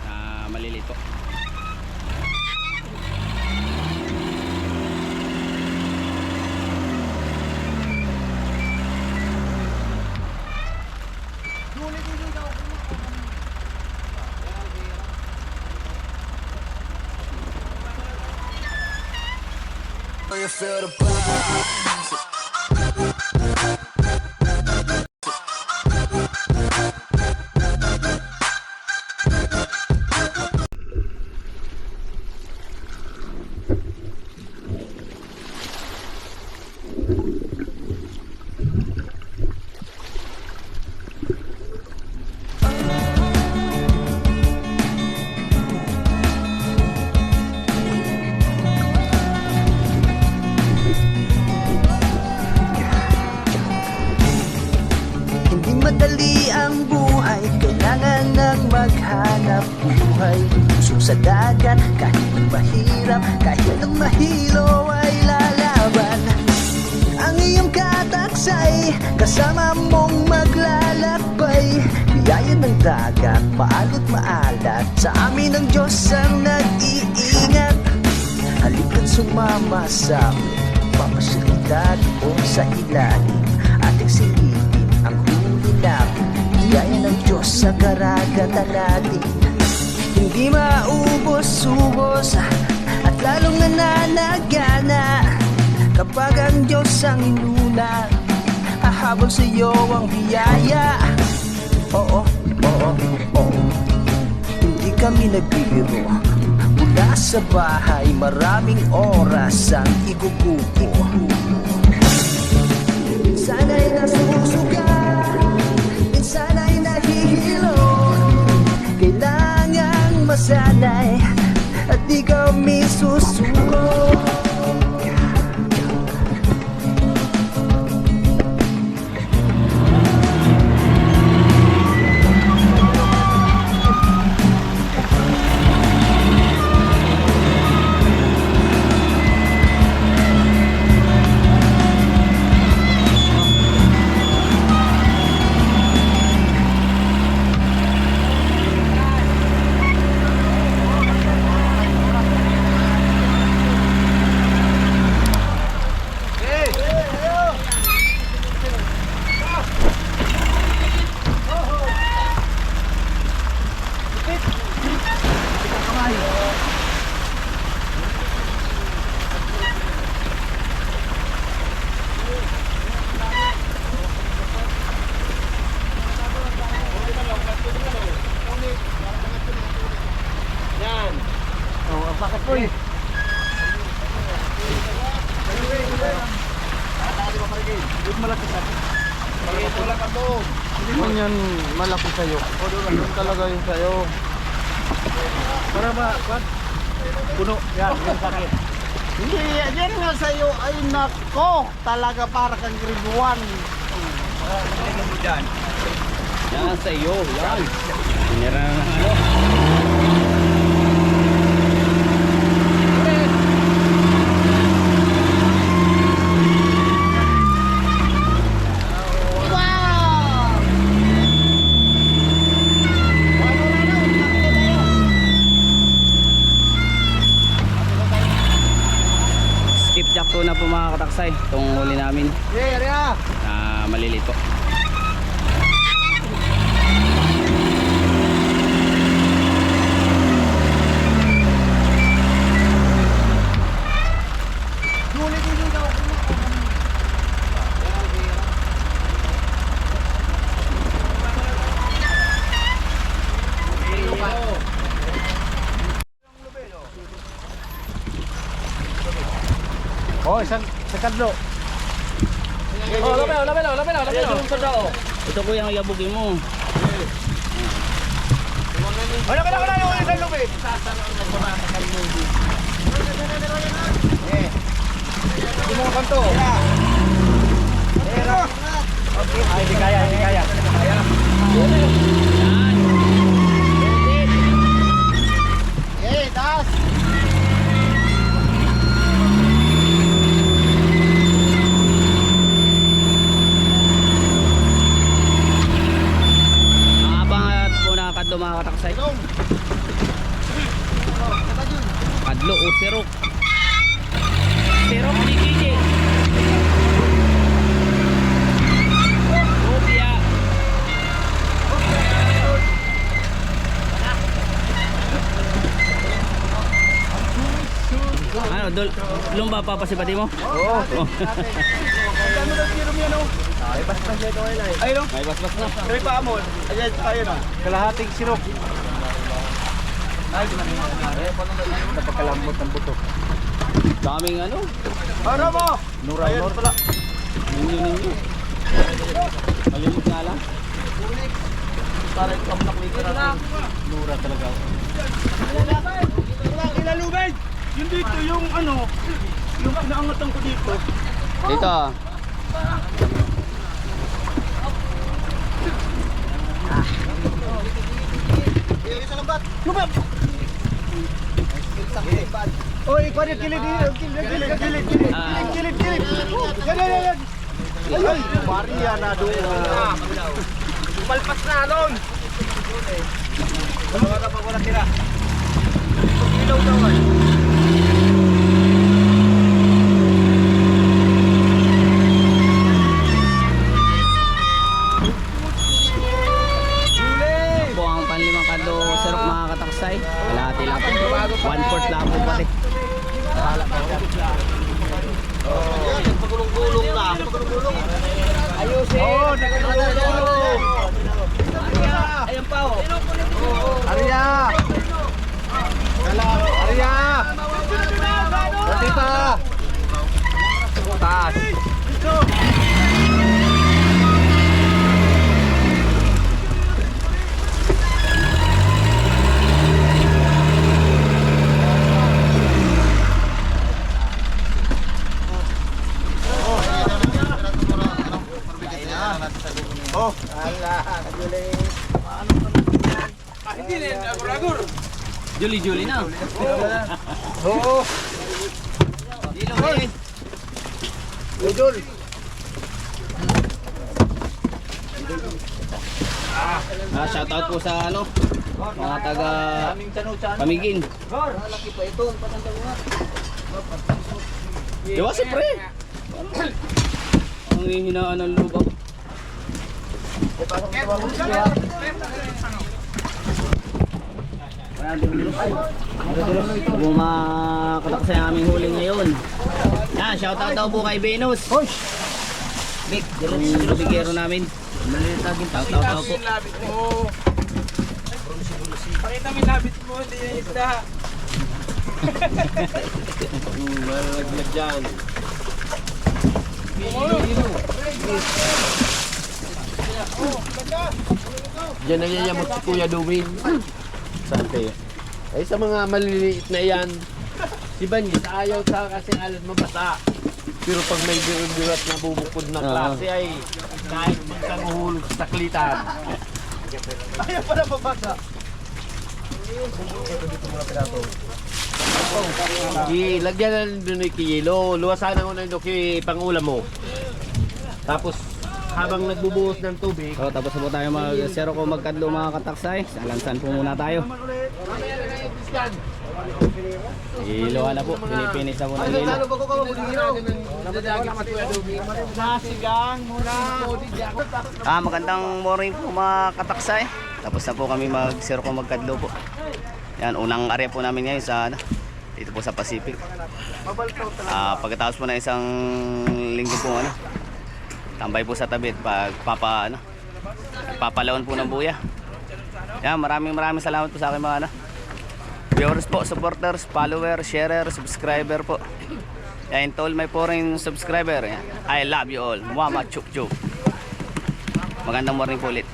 na malilito. You feel the vibes. Hindi madali ang buhay, kailangan ng maghanap buhay. Pusok sa dagat, kahit mahirap, kahit ang mahilo ay lalaban. Ang iyong kataksay, kasama mong maglalakbay. Biyaya ng dagat, maalot maalat, sa amin ang Diyos ang nag-iingat. Halika't sumama sa papasyalidad o sa ilalim, ating silipin ang huli namin. Biyaya ng Diyos sa karagatan natin, hindi maubos-ubos at lalong nananagana. Kapag ang Diyos ang inuna, hahabol sa iyo ang biyaya. Oo, oo, oo, hindi kami nagbibiro. Mula sa bahay, maraming oras ang igugupo. Minsan ay nasusugat, minsan ay nahihilo. Kailangang masanay at di kami susuko. Bakit po eh? Malaki sa Hindi man yan malaki sa'yo. Yun talaga yung sa'yo. para ba? Puno. Yan, yung sakit. Hindi, yan nga sa'yo. Ay nako, talaga para kang grade 1. Yan sa iyo, yan. Sinira na ng ano. Skipjack po na po mga kataksay, itong huli namin na malilito. Oh, isang kadlo. Oh, labelo. Ito po yung yabugin mo. Wala yung isang lubid. Hindi mo kanto. Ay, hindi kaya. Okay, taas. kadlo mga kataksay. Kadlo o sirok. Sirok ni Kiki. Kopya. Ano, lumba pa pasipati mo? Oo. Ano daw tiro mo yan o? Ay, basta na ito ay. Ay, no? May basbas na. May paamon. Ayan, tayo na. Kalahating sirok. Ay, napagkalambot ng buto. Daming ano? Para mo! Ayan pala. Ninyo. Malimit nga lang. Para ito ang naklika natin. Lura talaga. Ilalubay! Yun dito, yung ano, yung inaangatan ko dito. Dito. Lubab! Oy, ikaw yung kilid. Yan. Ay, Maria na doon. Malpas na doon. Wala ka pa wala tira. Ilaw daw ay. Po ang panlimang kadlo sirok mga kataksay. Kalahati lang po. 1/4 lang po pati. Pagulong-gulong na. Ayusin. Oo, nagulong-gulong. Ayan pa oh. Arya. Arya. Pati pa. Taas. Oh, ala, kajuling. Hindi na yan, agur-agur. Juli na. Oo. Dilo Udol. shout out po sa ano, mga taga Pamigin. Malaki pa ito, patanda mo nga. Diba siyempre? Ang hihinaan ng lubak. Kung makatakas sa aming huli ngayon. Yan, shout out daw po kay Venus. Big, yung bigero namin. Shout out daw po. Pakita mo yung labit mo, hindi yung isda. Malaglag dyan. Diyan nagyayamot si Kuya Dumin. Saan kayo? Ay sa mga maliliit na yan, si Banjit ayaw sa kasi alat mabasa. Pero pag may birat na bubukod na klase ay kahit magkaguhulog sa taklitan. Ayaw pala mabasa. Lagyan na doon ng kilo, luwasan ako na doon kay pangulam mo. Tapos habang nagbubuhos ng tubig, So, tapos na po tayo mag-zero ko magkadlo mga kataksay. Sa lansan po muna tayo. Iluha na po. Pinipinis na po ng ilo. Nasigang muna. Magandang morning po mga kataksay. Tapos na po kami mag-zero ko magkadlo po. Yan, unang area po namin ngayon sa ano, dito po sa Pacific. Pagkatapos po na isang linggo po ano, tambay po sa tabi at papalawan po ng buya. Yan, maraming salamat po sa aking mga viewers po, supporters, followers, sharer, subscriber po. Yan, to all my foreign subscriber. Yan. I love you all. Mama chuk chuk. Magandang morning po ulit.